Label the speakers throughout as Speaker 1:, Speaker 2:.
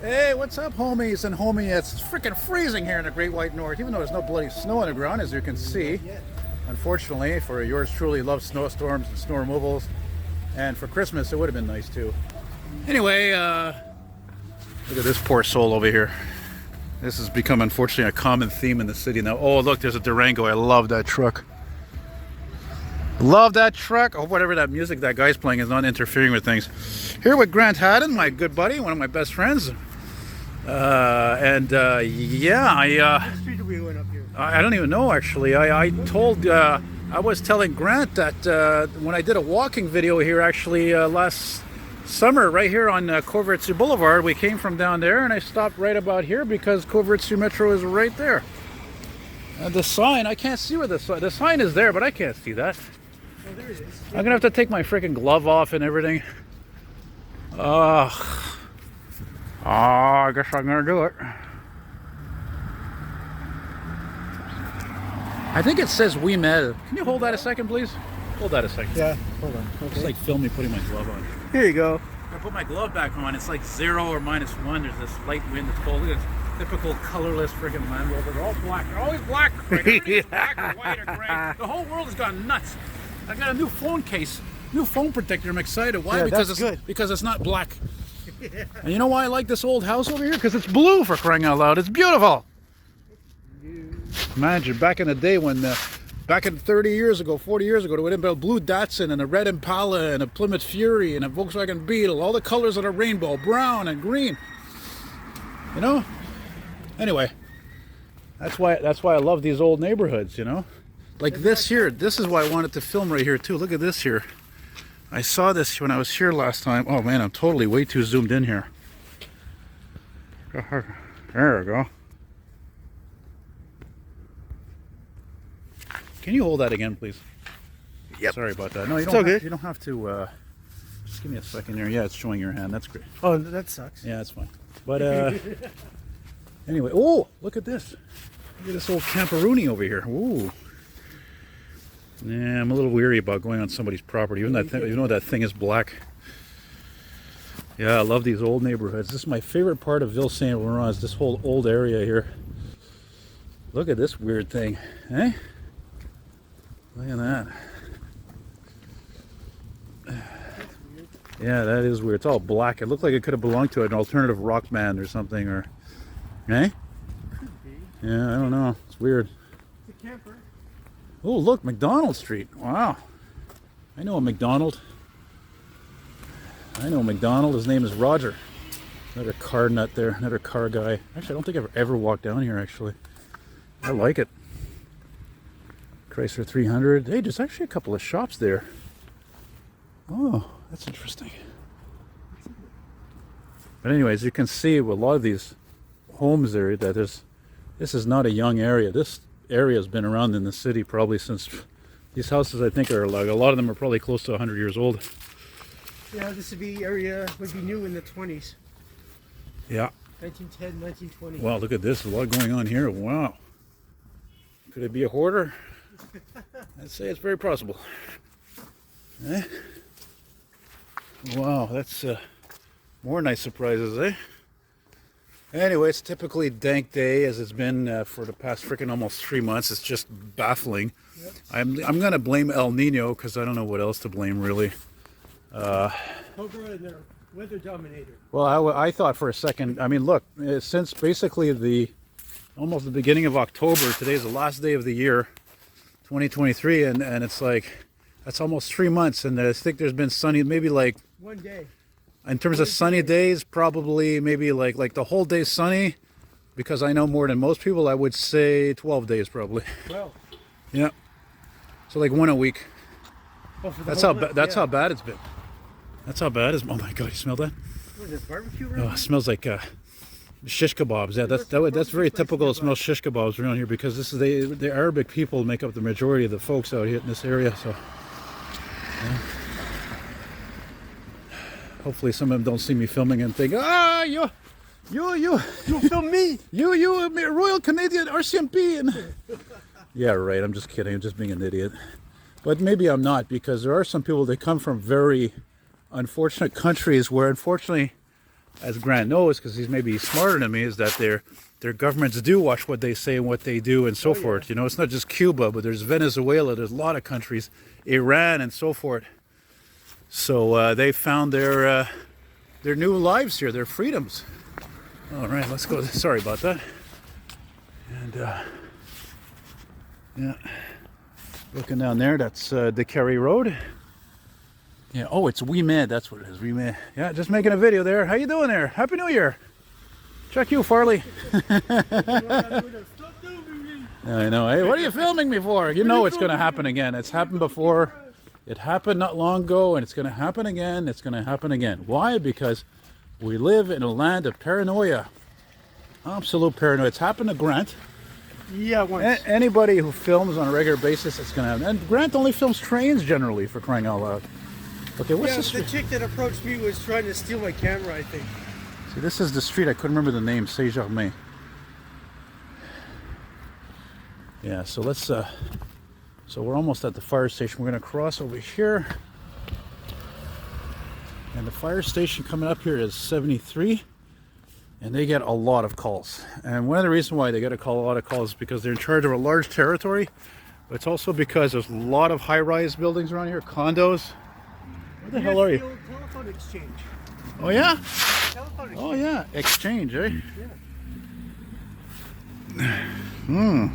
Speaker 1: Hey, what's up, homies and homie? It's freaking freezing here in the Great White North, even though there's no bloody snow on the ground, as you can see. Unfortunately, for yours truly loves snowstorms and snow removals, and for Christmas, it would have been nice too. Anyway, look at this poor soul over here. This has become, unfortunately, a common theme in the city now. Oh, look, there's a Durango. I love that truck. Love that truck. Oh, whatever that music that guy's playing is not interfering with things. Here with Grant Haddon, my good buddy, one of my best friends. Yeah,
Speaker 2: What street are we going up here?
Speaker 1: I don't even know actually. I was telling Grant that when I did a walking video here actually last summer, right here on Corvertsu Boulevard, we came from down there and I stopped right about here because Corvertsu Metro is right there. The sign, I can't see where the sign is there, but I can't see that.
Speaker 2: Oh, there it is.
Speaker 1: I'm gonna have to take my freaking glove off and everything. I guess I'm gonna do it. I think it says Oui Mel. Can you hold that a second, please? Hold that a second.
Speaker 2: Yeah, hold on. Okay.
Speaker 1: It's like film me putting my glove on.
Speaker 2: Here you go.
Speaker 1: I put my glove back on. It's like 0 or -1. There's this light wind. It's cold. Look at this typical colorless freaking Land Rover. They're all black. They're always black. Everything's black or white or gray. The whole world has gone nuts. I got a new phone case, new phone protector. I'm excited. Why?
Speaker 2: Yeah,
Speaker 1: Because it's not black. And you know why I like this old house over here? Because it's blue, for crying out loud. It's beautiful. Imagine back in the day when, back in 30 years ago, 40 years ago, there would have been a blue Datsun and a red Impala and a Plymouth Fury and a Volkswagen Beetle, all the colors of the rainbow, brown and green. You know? Anyway, that's why I love these old neighborhoods, you know? Like this here, this is why I wanted to film right here too. Look at this here. I saw this when I was here last time. Oh man, I'm totally way too zoomed in here. There we go. Can you hold that again, please?
Speaker 2: Yep.
Speaker 1: Sorry about that. No, you
Speaker 2: It's
Speaker 1: don't.
Speaker 2: okay.
Speaker 1: You don't have to. Just give me a second here. Yeah, it's showing your hand. That's great.
Speaker 2: Oh, that sucks.
Speaker 1: Yeah, that's fine. But anyway, oh, look at this. Look at this old camperoonie over here. Ooh. Yeah, I'm a little weary about going on somebody's property, even though that thing is black. Yeah, I love these old neighborhoods. This is my favorite part of Ville Saint Laurent. Is this whole old area here. Look at this weird thing, eh? Look at that. Yeah, that is weird. It's all black. It looked like it could have belonged to an alternative rock band or something, or, eh?
Speaker 2: Could be.
Speaker 1: Yeah, I don't know. It's weird.
Speaker 2: It's a camper.
Speaker 1: Oh, look, McDonald Street. Wow. I know a McDonald. His name is Roger. Another car nut there. Another car guy. Actually, I don't think I've ever walked down here, actually. I like it. Chrysler 300. Hey, there's actually a couple of shops there. Oh, that's interesting. But anyways, you can see with a lot of these homes there that this is not a young area. This area has been around in the city probably since, these houses I think are like, a lot of them are probably close to 100 years old.
Speaker 2: Yeah, this would be new in the 20s.
Speaker 1: Yeah.
Speaker 2: 1910, 1920.
Speaker 1: Wow, look at this. A lot going on here. Wow. Could it be a hoarder? I'd say it's very possible. Eh? Wow, that's more nice surprises, eh? Anyway, it's typically a dank day as it's been for the past freaking almost 3 months. It's just baffling.
Speaker 2: Yep.
Speaker 1: I'm gonna blame El Nino because I don't know what else to blame really.
Speaker 2: Cobra and their weather dominator.
Speaker 1: Well, I thought for a second. I mean, look, since basically almost the beginning of October, today's the last day of the year, 2023, and it's like that's almost 3 months, and I think there's been sunny, maybe like
Speaker 2: 1 day.
Speaker 1: in terms of sunny days, probably maybe like the whole day sunny, because I know more than most people. I would say 12 days probably.
Speaker 2: Well,
Speaker 1: Yeah. So like one a week.
Speaker 2: oh, for the
Speaker 1: That's
Speaker 2: whole
Speaker 1: how
Speaker 2: month,
Speaker 1: that's
Speaker 2: yeah.
Speaker 1: how bad it's been. That's how bad it's. Oh my God! You smell that?
Speaker 2: What is it, barbecue
Speaker 1: Oh,
Speaker 2: room?
Speaker 1: it smells like shish kebabs. Yeah, that's very typical. It smells shish kebabs around here because this is the Arabic people make up the majority of the folks out here in this area. So, yeah. Hopefully, some of them don't see me filming and think, you
Speaker 2: film me.
Speaker 1: you Royal Canadian RCMP. And yeah, right. I'm just kidding. I'm just being an idiot. But maybe I'm not, because there are some people that come from very unfortunate countries where, unfortunately, as Grant knows, because he's maybe smarter than me, is that their governments do watch what they say and what they do and so forth. You know, it's not just Cuba, but there's Venezuela, there's a lot of countries, Iran and so forth. So they found their new lives here, their freedoms. All right, let's go. Sorry about that. And yeah, looking down there, that's the Kerry Road. Yeah. Oh, it's Wee Med. That's what it is. Wee Med. Yeah, just making a video there. How you doing there? Happy New Year. Check you, Farley. I know. Hey, what are you filming me for? You know it's going to happen again. It's happened before. It happened not long ago, and it's going to happen again. It's going to happen again. Why? Because we live in a land of paranoia. Absolute paranoia. It's happened to Grant.
Speaker 2: Yeah, once.
Speaker 1: Anybody who films on a regular basis, it's going to happen. And Grant only films trains generally, for crying out loud. Okay, what's this?
Speaker 2: The chick that approached me was trying to steal my camera, I think.
Speaker 1: See, this is the street. I couldn't remember the name. Saint Germain. Yeah, so let's. So we're almost at the fire station. We're going to cross over here, and the fire station coming up here is 73, and they get a lot of calls. And one of the reasons why they get a lot of calls is because they're in charge of a large territory. But it's also because there's a lot of high-rise buildings around here, condos. Where the hell are you?
Speaker 2: The old telephone exchange.
Speaker 1: Oh yeah?
Speaker 2: Telephone exchange.
Speaker 1: Oh yeah, exchange, eh?
Speaker 2: Yeah.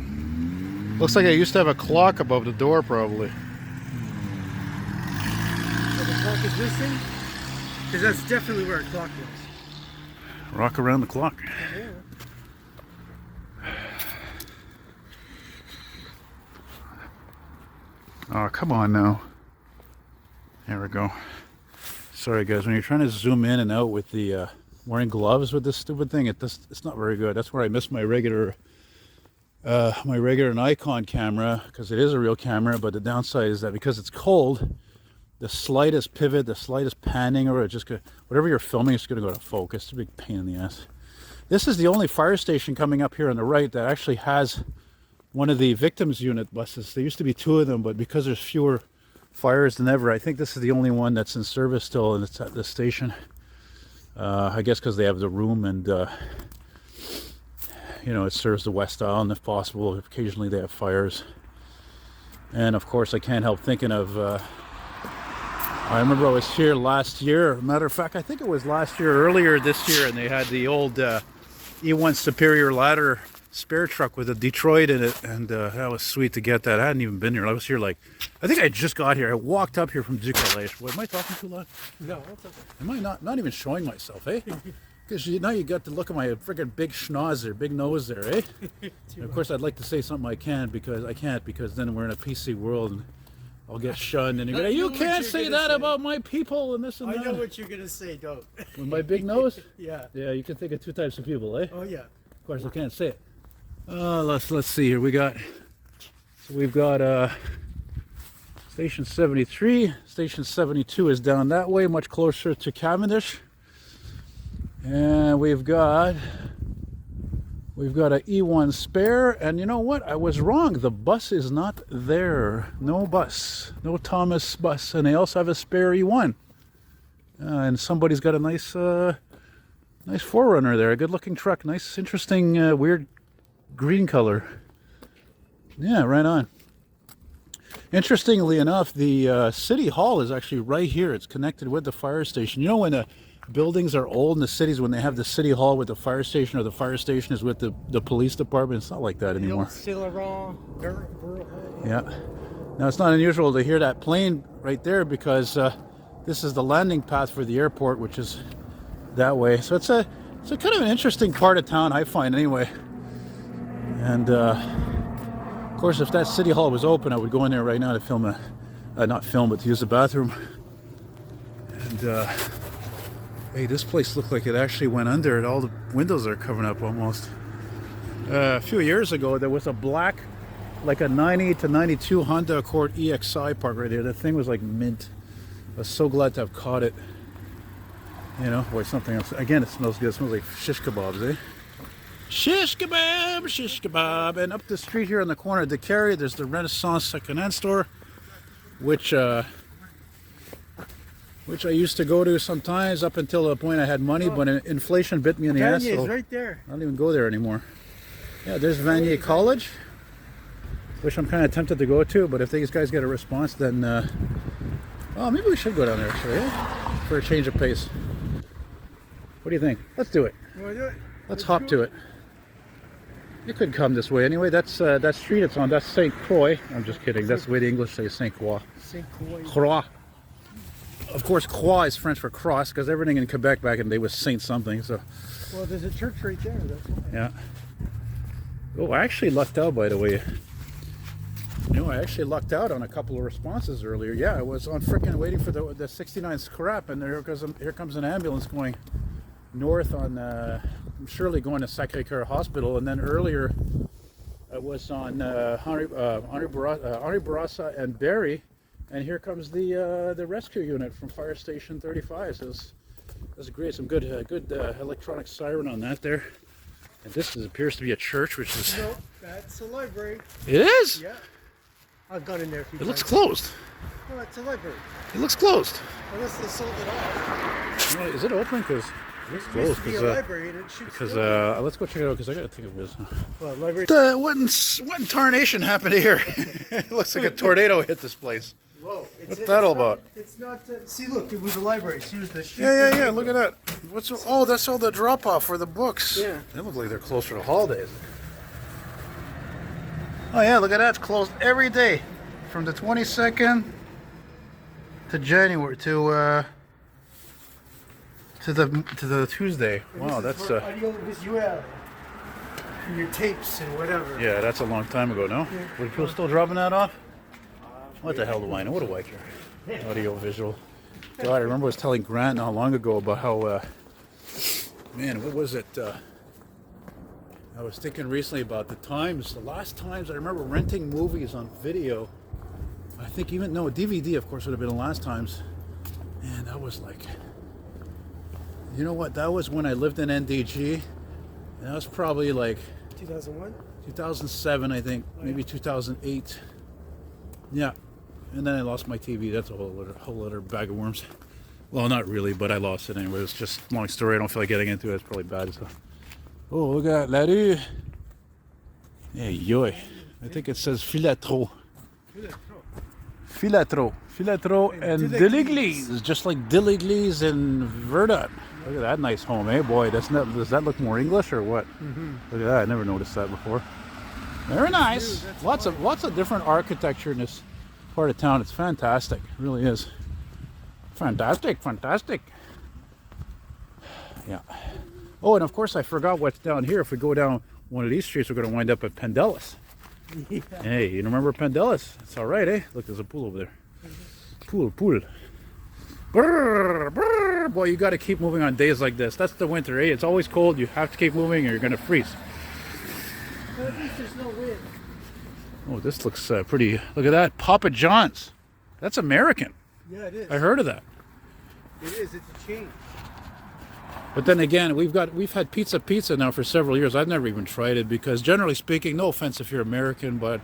Speaker 1: Looks like I used to have a clock above the door, probably.
Speaker 2: So the clock is missing? Because that's definitely where a clock was.
Speaker 1: Rock around the clock.
Speaker 2: Yeah.
Speaker 1: Oh, come on now. There we go. Sorry guys, when you're trying to zoom in and out with the wearing gloves with this stupid thing, it's not very good. That's where I miss my regular Nikon camera, because it is a real camera. But the downside is that because it's cold, the slightest pivot, the slightest panning, or whatever you're filming, it's going to go to focus. It's a big pain in the ass. This is the only fire station coming up here on the right that actually has one of the victims unit buses. There used to be two of them, but because there's fewer fires than ever, I think this is the only one that's in service still, and it's at this station. I guess because they have the room, and you know, it serves the West Island if possible. Occasionally they have fires. And of course I can't help thinking of I remember I was here last year. Matter of fact, I think it was last year, earlier this year, and they had the old E1 Superior Ladder spare truck with a Detroit in it, and that was sweet to get that. I hadn't even been here. I was here I think I just got here. I walked up here from Zucalage. What, am I talking too loud?
Speaker 2: No, that's okay.
Speaker 1: Am I not even showing myself, eh? Because now you got to look at my freaking big schnoz there, big nose there, eh? And of course, I'd like to say something I can't, because then we're in a PC world and I'll get shunned, and you're gonna, you can't say that about my people and this and that.
Speaker 2: I know what you're gonna say, don't.
Speaker 1: With my big nose?
Speaker 2: Yeah.
Speaker 1: Yeah, you can think of two types of people, eh?
Speaker 2: Oh yeah.
Speaker 1: Of course, I can't say it. Let's see here. We've got station 73. Station 72 is down that way, much closer to Cavendish. And we've got a E1 spare, and you know what? I was wrong. The bus is not there. No bus. No Thomas bus. And they also have a spare E1. And somebody's got a nice nice 4Runner there. A good-looking truck. Nice, interesting, weird green color. Yeah, right on. Interestingly enough, the city hall is actually right here. It's connected with the fire station. You know, when the buildings are old in the cities, when they have the city hall with the fire station, or the fire station is with the police department, it's not like that anymore.
Speaker 2: Laurent, Borough.
Speaker 1: Yeah. Now, it's not unusual to hear that plane right there, because this is the landing path for the airport, which is that way. So it's a kind of an interesting part of town, I find, anyway. And of course, if that city hall was open, I would go in there right now to film not film, but to use the bathroom. And hey, this place looked like it actually went under, and all the windows are covered up almost. A few years ago, there was a black, like a 90 to 92 Honda Accord EXI parked right here. That thing was like mint. I was so glad to have caught it. You know, or something else. Again, it smells good. It smells like shish kebabs, eh? Shish kebab, shish kebab. And up the street here on the corner of the Carry, there's the Renaissance second-hand store, which which I used to go to sometimes up until the point I had money, but inflation bit me in the ass.
Speaker 2: Vanier
Speaker 1: So
Speaker 2: is right there.
Speaker 1: I don't even go there anymore. Yeah, there's Vanier College, which I'm kind of tempted to go to, but if these guys get a response, then well, maybe we should go down there actually, yeah? For a change of pace. What do you think? Let's do it.
Speaker 2: You want to do it?
Speaker 1: Let's hop to it. You could come this way anyway. That's that street it's on. That's Saint Croix. I'm just kidding. That's the way the English say Saint Croix.
Speaker 2: Saint Croix.
Speaker 1: Croix. Of course, Croix is French for cross because everything in Quebec back in the day was Saint something. So.
Speaker 2: Well, there's a church right there. That's why.
Speaker 1: Yeah. Oh, I actually lucked out, by the way. You know, I actually lucked out on a couple of responses earlier. Yeah, I was on frickin' waiting for the 69 scrap, and here comes an ambulance going north on Shirley going to Sacré-Cœur Hospital, and then earlier I was on Henri Bourassa and Barrie, and here comes the rescue unit from Fire Station 35. So that's great. Some good electronic siren on that there. And this appears to be a church, which is.
Speaker 2: No, that's a library.
Speaker 1: It is.
Speaker 2: Yeah. I've gone in there a few times.
Speaker 1: It looks closed.
Speaker 2: No, it's a library.
Speaker 1: It looks closed.
Speaker 2: Unless they sold it off.
Speaker 1: Is it open? Because it looks
Speaker 2: It used
Speaker 1: closed.
Speaker 2: to be a library and it should
Speaker 1: Because
Speaker 2: still be.
Speaker 1: let's go check it out. Because I gotta think of this.
Speaker 2: Well, library.
Speaker 1: What in tarnation happened here? It looks like a tornado hit this place.
Speaker 2: Whoa.
Speaker 1: What's that all about?
Speaker 2: It's not. See, look, it was a library. See, it was the sheet.
Speaker 1: Yeah. Look at that. Oh, that's all the drop off for the books.
Speaker 2: Yeah.
Speaker 1: They look like they're closed for the holidays. Oh yeah, look at that. It's closed every day, from the 22nd to January to the Tuesday. Wow, that's
Speaker 2: audiovisual. Your tapes and whatever.
Speaker 1: yeah, that's a long time ago. No, were people still dropping that off? What the hell do I know? What do I care? Audio visual. God, I remember I was telling Grant not long ago about how, man, what was it? I was thinking recently about the last times I remember renting movies on video. I think DVD, of course, would have been the last times. And that was like, you know what? That was when I lived in NDG. And that was probably like
Speaker 2: 2001?
Speaker 1: 2007, I think, maybe 2008. Yeah. And then I lost my TV. That's a whole other bag of worms. Well, not really, but I lost it anyway. It's just a long story. I don't feel like getting into it. It's probably bad. So. Oh, look at La Rue. Hey, yo. I think it says Filatro. Filatro and de l'Église. Just like de l'Église in Verdun. Look at that nice home, eh, boy? Does that look more English or what? Mm-hmm. Look at that. I never noticed that before. Very nice. Dude, lots of different architecture in this part of town. It's fantastic. It really is. Fantastic. Yeah. Oh, and of course I forgot what's down here. If we go down one of these streets, we're going to wind up at Pendellis. Yeah. Hey, you remember Pendellis? It's all right, eh? Look, there's a pool over there. Pool. Brr, brr. Boy, you got to keep moving on days like this. That's the winter, eh? It's always cold. You have to keep moving or you're going to freeze.
Speaker 2: Well, at least there's no wind.
Speaker 1: Oh, this looks pretty. Look at that. Papa John's. That's American.
Speaker 2: Yeah, it is.
Speaker 1: I heard of that.
Speaker 2: It is. It's a chain.
Speaker 1: But then again, we've had pizza now for several years. I've never even tried it because, generally speaking, no offense if you're American, but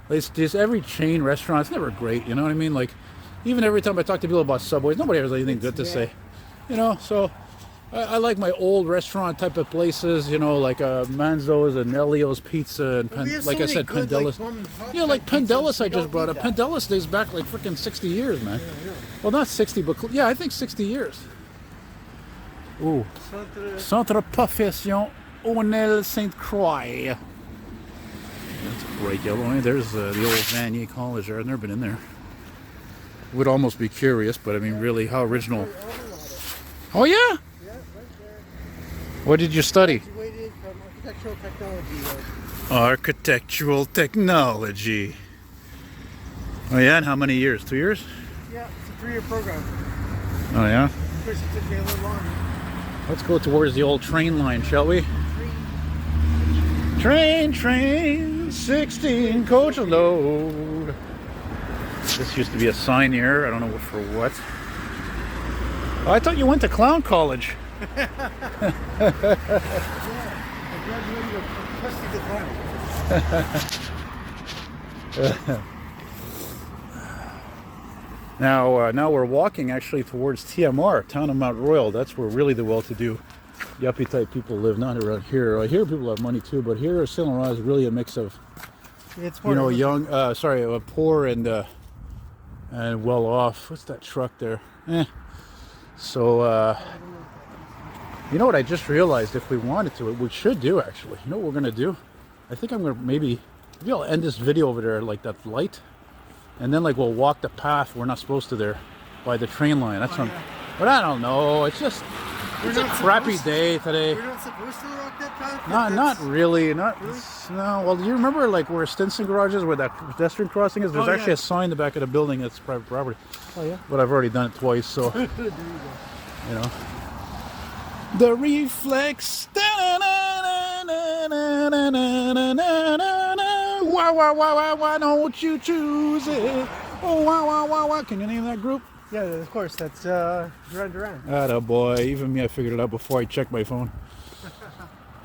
Speaker 1: it's just every chain restaurant, it's never great. You know what I mean? Like, even every time I talk to people about Subways, nobody has anything good to say. You know, so I like my old restaurant type of places. You know, like Manzo's and Elio's Pizza and like I said, Pendellis. Like Pendellis, I just brought up. Pendellis dates back like freaking 60 years, man. Yeah. Well, not 60, but I think 60 years. Ooh. Centre Profession Onel Saint Croix. That's a bright yellow. There's the old Vanier College there. I've never been in there. Would almost be curious, but I mean, really, how original. Oh, yeah? Yeah, right there. What did you study?
Speaker 2: Graduated from architectural technology.
Speaker 1: Architectural technology. Oh, yeah? And how many years? 2 years?
Speaker 2: Yeah, it's a 3-year program.
Speaker 1: Oh, yeah?
Speaker 2: Of course, it took me a little longer.
Speaker 1: Let's go towards the old train line, shall we? Train, 16 coach load. This used to be a sign here. I don't know for what. Oh, I thought you went to clown college.
Speaker 2: Yeah, I graduated with Krusty the Clown.
Speaker 1: Now we're walking actually towards TMR, town of Mount Royal. That's where really the well-to-do yuppie type people live, not around here. Here people have money too, but here Saint Laurent is really a mix of,
Speaker 2: It's
Speaker 1: you know, poor and well off. What's that truck there? So you know what I just realized? If we wanted to, we should do actually. You know what we're gonna do? I think I'm gonna maybe I'll end this video over there, like that light, and then like we'll walk the path we're not supposed to there by the train line. That's what. But I don't know. It's just it's a crappy day today.
Speaker 2: We're not supposed to walk that path.
Speaker 1: Not really. Not really? No. Well, do you remember like where Stinson Garage is, where that pedestrian crossing is? There's actually a sign in the back of the building that's private property.
Speaker 2: Oh yeah.
Speaker 1: But I've already done it twice, so
Speaker 2: There you go.
Speaker 1: you know. The reflex. Why don't you choose it? Oh, why. Can you name that group?
Speaker 2: Yeah, of course. That's Duran Duran.
Speaker 1: Atta boy. Even me, I figured it out before I checked my phone. I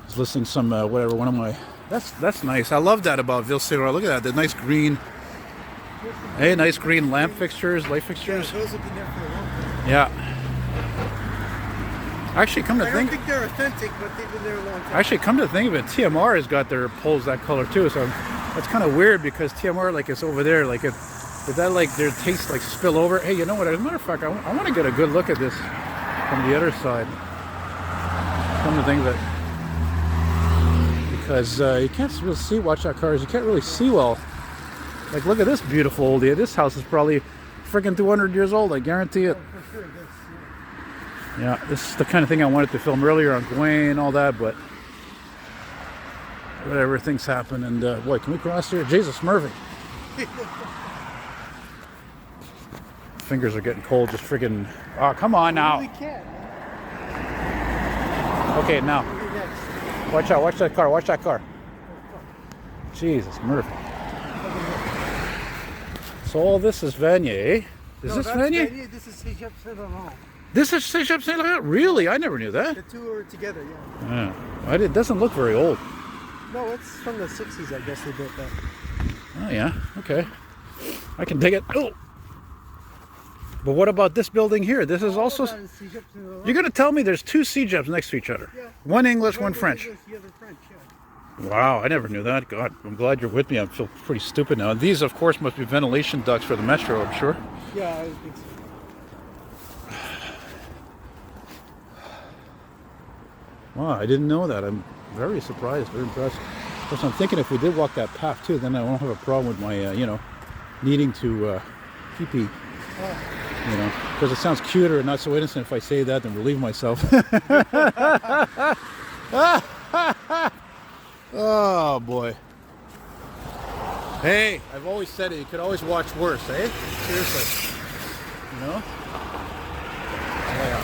Speaker 1: was listening to some, whatever, one of my... That's nice. I love that about Ville. Look at that. The nice green... Hey, nice green lamp fixtures, light fixtures.
Speaker 2: Yeah, those have been there for a long time.
Speaker 1: Yeah. Actually, come to
Speaker 2: I
Speaker 1: think...
Speaker 2: don't think they're authentic, but they've been there a long time.
Speaker 1: Actually, come to think of it, TMR has got their poles that color too, so that's kind of weird because TMR like is over there. Like if that like their taste like spill over. Hey, you know what? As a matter of fact, I want to get a good look at this from the other side. Come to think of it, because you can't really see. Watch out, cars. You can't really see well. Like look at this beautiful old idea. This house is probably freaking 200 years old. I guarantee it.
Speaker 2: For sure, that's,
Speaker 1: Yeah, this is the kind of thing I wanted to film earlier on Gwen and all that, but whatever, things happen. And boy, can we cross here? Jesus, Murphy. Fingers are getting cold, just freaking. Oh, come on now.
Speaker 2: We can't.
Speaker 1: Okay, now. Watch out, watch that car, watch that car. Jesus, Murphy. So all this is Vanier, eh? Is this Vanier?
Speaker 2: This is Cégep Saint Laurent.
Speaker 1: This is Cégep Saint Laurent? Really? I never knew that.
Speaker 2: The two are together, yeah.
Speaker 1: It doesn't look very old.
Speaker 2: No, it's from the 60s, I guess they built that.
Speaker 1: Oh yeah, okay. I can dig it. Oh! But what about this building here? This is also... You're going to tell me there's two Cégeps next to each other?
Speaker 2: Yeah.
Speaker 1: One English, one French.
Speaker 2: The other French, yeah.
Speaker 1: Wow, I never knew that. God, I'm glad you're with me. I feel pretty stupid now. These, of course, must be ventilation ducts for the metro, I'm sure.
Speaker 2: Yeah, I think so.
Speaker 1: Wow, I didn't know that. I'm very surprised, very impressed. Of course, I'm thinking if we did walk that path too, then I won't have a problem with my, needing to pee-pee. You know, because it sounds cuter and not so innocent if I say that than relieve myself. Oh boy. Hey, I've always said it. You could always watch worse, eh? Seriously. You know? Yeah.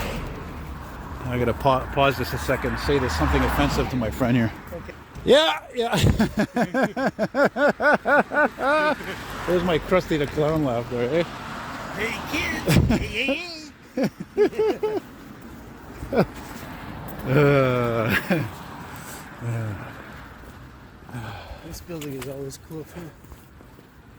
Speaker 1: I gotta pause this a second and say there's something offensive to my friend here.
Speaker 2: Okay.
Speaker 1: Yeah. There's my Krusty the Clown laugh there, eh?
Speaker 2: Hey, kids! This building is always cool too.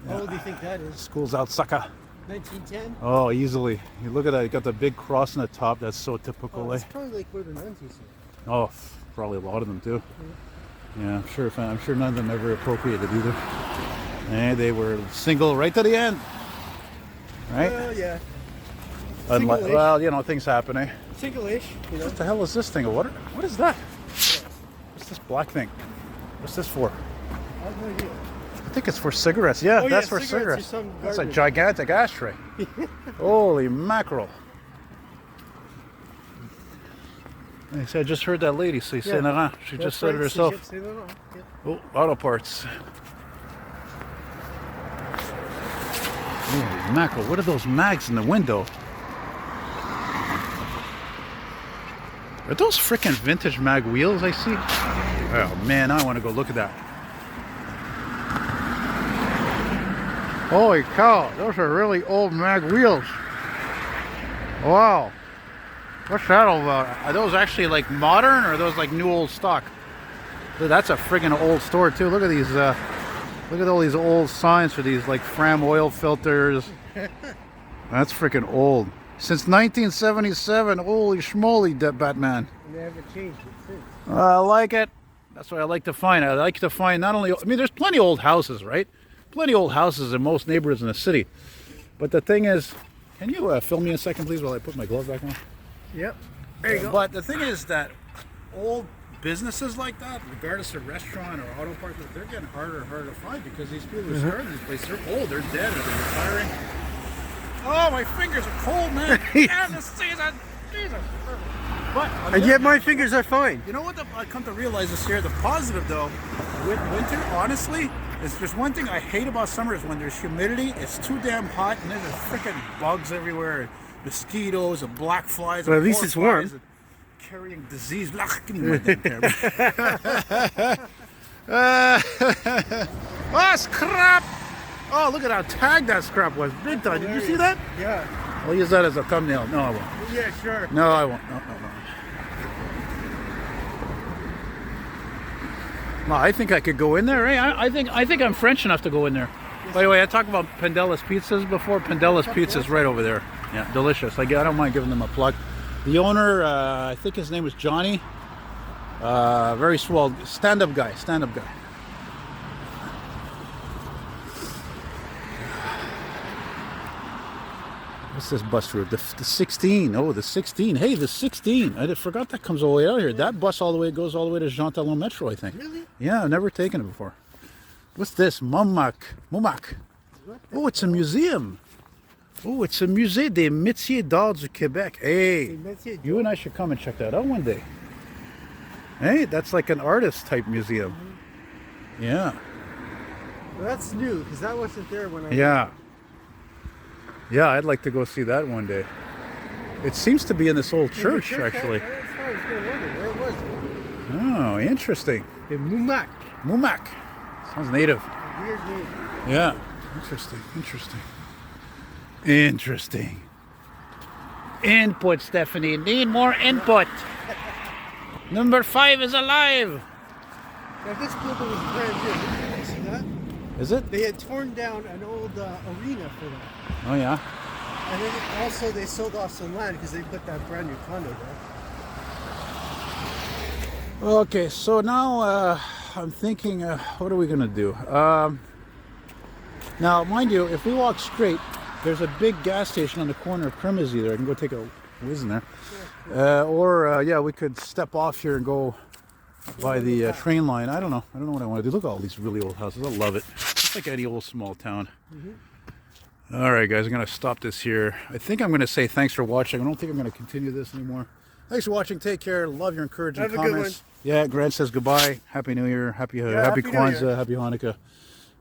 Speaker 2: How old do you think that is?
Speaker 1: School's out, sucker.
Speaker 2: 1910?
Speaker 1: Oh, easily. You look at that. You got the big cross on the top. That's so typical.
Speaker 2: Oh,
Speaker 1: Eh?
Speaker 2: it's probably like where the nuns used to.
Speaker 1: Oh, probably a lot of them too. Yeah, I'm sure none of them ever appropriated either. And they were single right to the end. Right?
Speaker 2: Well, yeah.
Speaker 1: Unlike, well, you know, things happen, eh?
Speaker 2: Single-ish, you know.
Speaker 1: What the hell is this thing? What is that? What's this black thing? What's this for?
Speaker 2: I have no idea.
Speaker 1: I think it's for cigarettes. Yeah,
Speaker 2: Oh,
Speaker 1: that's
Speaker 2: yeah,
Speaker 1: for
Speaker 2: cigarettes
Speaker 1: cigarettes.
Speaker 2: or some
Speaker 1: That's a
Speaker 2: garbage.
Speaker 1: gigantic ashtray. Holy mackerel. I said, I just heard that lady say Saint Laurent. She just said it herself.
Speaker 2: Cégep Saint Laurent, yeah.
Speaker 1: Oh, auto parts. Holy mackerel, what are those mags in the window? Are those frickin' vintage mag wheels I see? Oh man, I want to go look at that. Holy cow, those are really old mag wheels. Wow. What's that all about? Are those actually like modern or are those like new old stock? That's a friggin' old store too. Look at these, look at all these old signs for these like Fram oil filters. That's freaking old. Since 1977. Holy schmoly, Batman.
Speaker 2: And they haven't changed it since.
Speaker 1: I like it. That's what I like to find. I like to find not only, I mean, there's plenty of old houses, right? Plenty of old houses in most neighborhoods in the city. But the thing is, can you film me a second, please, while I put my glove back on?
Speaker 2: Yep. There you go.
Speaker 1: But the thing is that old businesses like that, regardless of restaurant or auto park, they're getting harder and harder to find because these people who started these places, they're old, they're dead, or they're retiring. Oh, my fingers are cold, man. And the season. Jesus. But
Speaker 2: And yet my fingers are fine.
Speaker 1: you know what I come to realize this year? The positive, though, with winter, honestly, is there's one thing I hate about summer is when there's humidity. It's too damn hot, and there's freaking bugs everywhere, mosquitoes and black flies.
Speaker 2: Well,
Speaker 1: and
Speaker 2: at least it's warm.
Speaker 1: flies and carrying disease. Oh, scrap! Oh, look at how tagged that scrap was. Big time. Did you see that?
Speaker 2: Yeah.
Speaker 1: I'll use that as a thumbnail. No, I won't.
Speaker 2: Yeah, sure.
Speaker 1: No, I won't. No. Well, I think I could go in there. Hey, I think I'm French enough to go in there. By the way, I talked about Pendella's Pizzas before. Pendella's Pizza's right over there. Yeah, delicious. I don't mind giving them a plug. The owner, I think his name was Johnny. Very swell, stand-up guy. What's this bus route? The 16. Oh, the 16. Hey, the 16. I forgot that comes all the way out here. That bus goes all the way to Jean Talon Metro, I think.
Speaker 2: Really?
Speaker 1: Yeah, I've never taken it before. What's this? Mumak. Oh, it's a museum. Oh, it's a Musée des Métiers d'Art du Québec. Hey, you and I should come and check that out one day. Hey, that's like an artist type museum. Yeah.
Speaker 2: Well, that's new because that wasn't there when I.
Speaker 1: Yeah. Yeah, I'd like to go see that one day. It seems to be in this old church, actually.
Speaker 2: That's why I was going to wonder where it was.
Speaker 1: Oh, interesting.
Speaker 2: In Mumak.
Speaker 1: Mumak. Sounds native.
Speaker 2: Weird name.
Speaker 1: Yeah. Interesting. Input, Stephanie. Need more input. Number 5 is alive.
Speaker 2: Now this building was brand new. Did you see that?
Speaker 1: Is it?
Speaker 2: They had torn down an old arena for that.
Speaker 1: Oh, yeah.
Speaker 2: And then also they sold off some land because they put that brand new condo there.
Speaker 1: Okay, so now I'm thinking, what are we going to do? Now, mind you, if we walk straight, there's a big gas station on the corner of Cremazy there. I can go take a whiz in there. Yeah, we could step off here and go by the train line. I don't know what I want to do. Look at all these really old houses. I love it. It's like any old small town. All right, guys, I'm going to stop this here. I think I'm going to say thanks for watching. I don't think I'm going to continue this anymore. Thanks for watching. Take care. Love your encouraging
Speaker 2: Have a
Speaker 1: comments.
Speaker 2: good one.
Speaker 1: Yeah, Grant says goodbye. Happy New Year. Happy
Speaker 2: Happy New
Speaker 1: Kwanzaa.
Speaker 2: Year.
Speaker 1: Happy Hanukkah.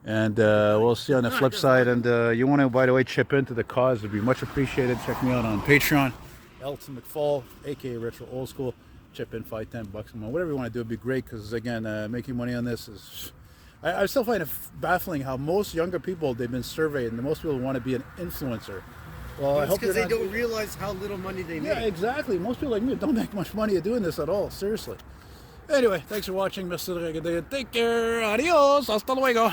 Speaker 1: And we'll see you on the flip side. And you want to, by the way, chip into the cause. It'd be much appreciated. Check me out on Patreon. Elton McFall, aka Retro Old School. Chip in $5-10 a month. Whatever you want to do would be great because, again, making money on this is... I still find it baffling how most younger people, they've been surveyed, and most people want to be an influencer. Well, I hope
Speaker 2: because
Speaker 1: you're
Speaker 2: they
Speaker 1: not...
Speaker 2: don't realize how little money they make.
Speaker 1: Yeah, exactly. Most people like me don't make much money at doing this at all. Seriously. Anyway, thanks for watching, Mr. Take care. Adios. Hasta luego.